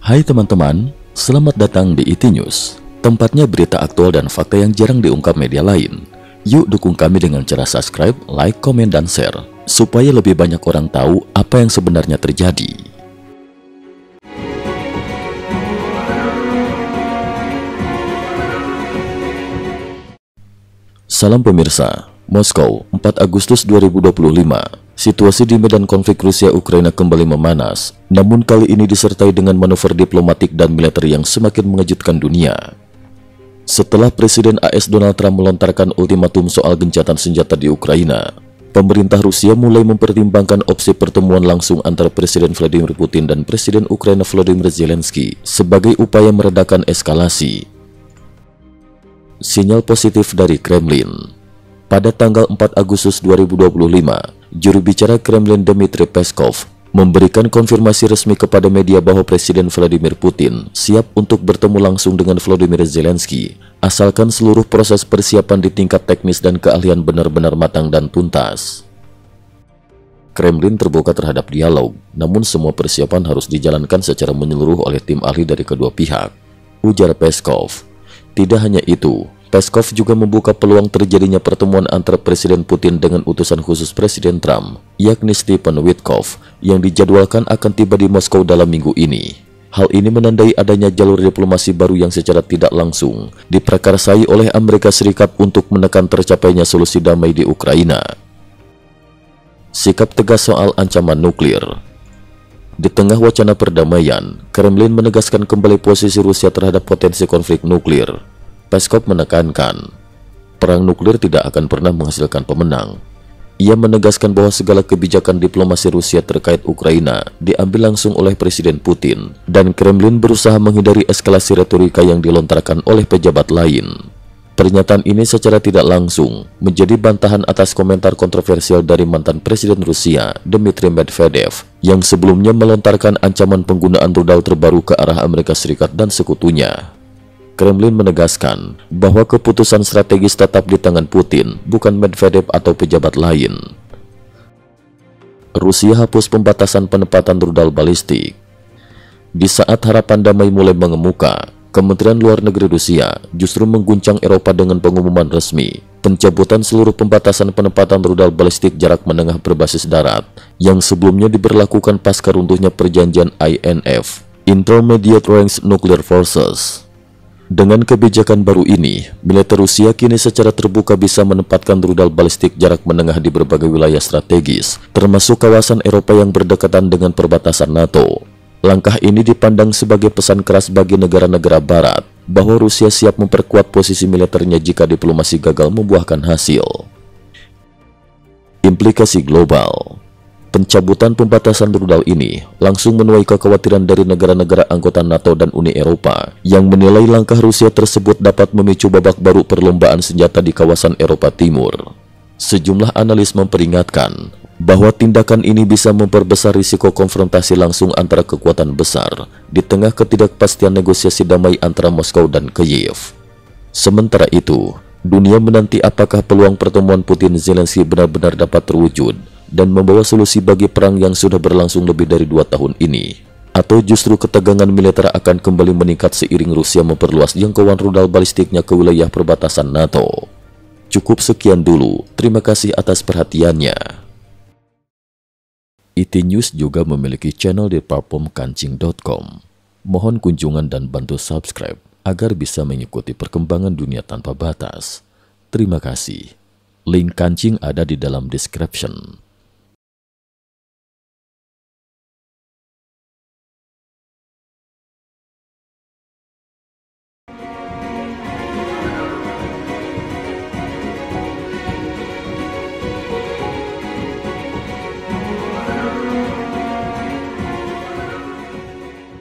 Hai teman-teman, selamat datang di IT News, tempatnya berita aktual dan fakta yang jarang diungkap media lain. Yuk dukung kami dengan cara subscribe, like, komen, dan share, supaya lebih banyak orang tahu apa yang sebenarnya terjadi. Salam pemirsa, Moskow, 4 Agustus 2025. Situasi di medan konflik Rusia-Ukraina kembali memanas, namun kali ini disertai dengan manuver diplomatik dan militer yang semakin mengejutkan dunia. Setelah Presiden AS Donald Trump melontarkan ultimatum soal gencatan senjata di Ukraina, pemerintah Rusia mulai mempertimbangkan opsi pertemuan langsung antara Presiden Vladimir Putin dan Presiden Ukraina Volodymyr Zelensky sebagai upaya meredakan eskalasi. Sinyal positif dari Kremlin. Pada tanggal 4 Agustus 2025, juru bicara Kremlin Dmitry Peskov memberikan konfirmasi resmi kepada media bahwa Presiden Vladimir Putin siap untuk bertemu langsung dengan Volodymyr Zelensky, asalkan seluruh proses persiapan di tingkat teknis dan keahlian benar-benar matang dan tuntas. Kremlin terbuka terhadap dialog, namun semua persiapan harus dijalankan secara menyeluruh oleh tim ahli dari kedua pihak, ujar Peskov. Tidak hanya itu, Peskov juga membuka peluang terjadinya pertemuan antara Presiden Putin dengan utusan khusus Presiden Trump, yakni Stephen Witkoff, yang dijadwalkan akan tiba di Moskow dalam minggu ini. Hal ini menandai adanya jalur diplomasi baru yang secara tidak langsung diprakarsai oleh Amerika Serikat untuk menekan tercapainya solusi damai di Ukraina. Sikap tegas soal ancaman nuklir. Di tengah wacana perdamaian, Kremlin menegaskan kembali posisi Rusia terhadap potensi konflik nuklir. Peskov menekankan, perang nuklir tidak akan pernah menghasilkan pemenang. Ia menegaskan bahwa segala kebijakan diplomasi Rusia terkait Ukraina diambil langsung oleh Presiden Putin, dan Kremlin berusaha menghindari eskalasi retorika yang dilontarkan oleh pejabat lain. Pernyataan ini secara tidak langsung menjadi bantahan atas komentar kontroversial dari mantan Presiden Rusia, Dmitry Medvedev, yang sebelumnya melontarkan ancaman penggunaan rudal terbaru ke arah Amerika Serikat dan sekutunya. Kremlin menegaskan bahwa keputusan strategis tetap di tangan Putin, bukan Medvedev atau pejabat lain. Rusia hapus pembatasan penempatan rudal balistik. Di saat harapan damai mulai mengemuka, Kementerian Luar Negeri Rusia justru mengguncang Eropa dengan pengumuman resmi pencabutan seluruh pembatasan penempatan rudal balistik jarak menengah berbasis darat yang sebelumnya diberlakukan pasca runtuhnya perjanjian INF, Intermediate Range Nuclear Forces. Dengan kebijakan baru ini, militer Rusia kini secara terbuka bisa menempatkan rudal balistik jarak menengah di berbagai wilayah strategis, termasuk kawasan Eropa yang berdekatan dengan perbatasan NATO. Langkah ini dipandang sebagai pesan keras bagi negara-negara Barat bahwa Rusia siap memperkuat posisi militernya jika diplomasi gagal membuahkan hasil. Implikasi global. Pencabutan pembatasan rudal ini langsung menuai kekhawatiran dari negara-negara anggota NATO dan Uni Eropa yang menilai langkah Rusia tersebut dapat memicu babak baru perlombaan senjata di kawasan Eropa Timur. Sejumlah analis memperingatkan bahwa tindakan ini bisa memperbesar risiko konfrontasi langsung antara kekuatan besar di tengah ketidakpastian negosiasi damai antara Moskow dan Kiev. Sementara itu, dunia menanti apakah peluang pertemuan Putin-Zelensky benar-benar dapat terwujud dan membawa solusi bagi perang yang sudah berlangsung lebih dari 2 tahun ini, atau justru ketegangan militer akan kembali meningkat seiring Rusia memperluas jangkauan rudal balistiknya ke wilayah perbatasan NATO. Cukup sekian dulu, terima kasih atas perhatiannya. IT News juga memiliki channel di platform kancing.com. Mohon kunjungan dan bantu subscribe agar bisa mengikuti perkembangan dunia tanpa batas. Terima kasih. Link kancing ada di dalam description.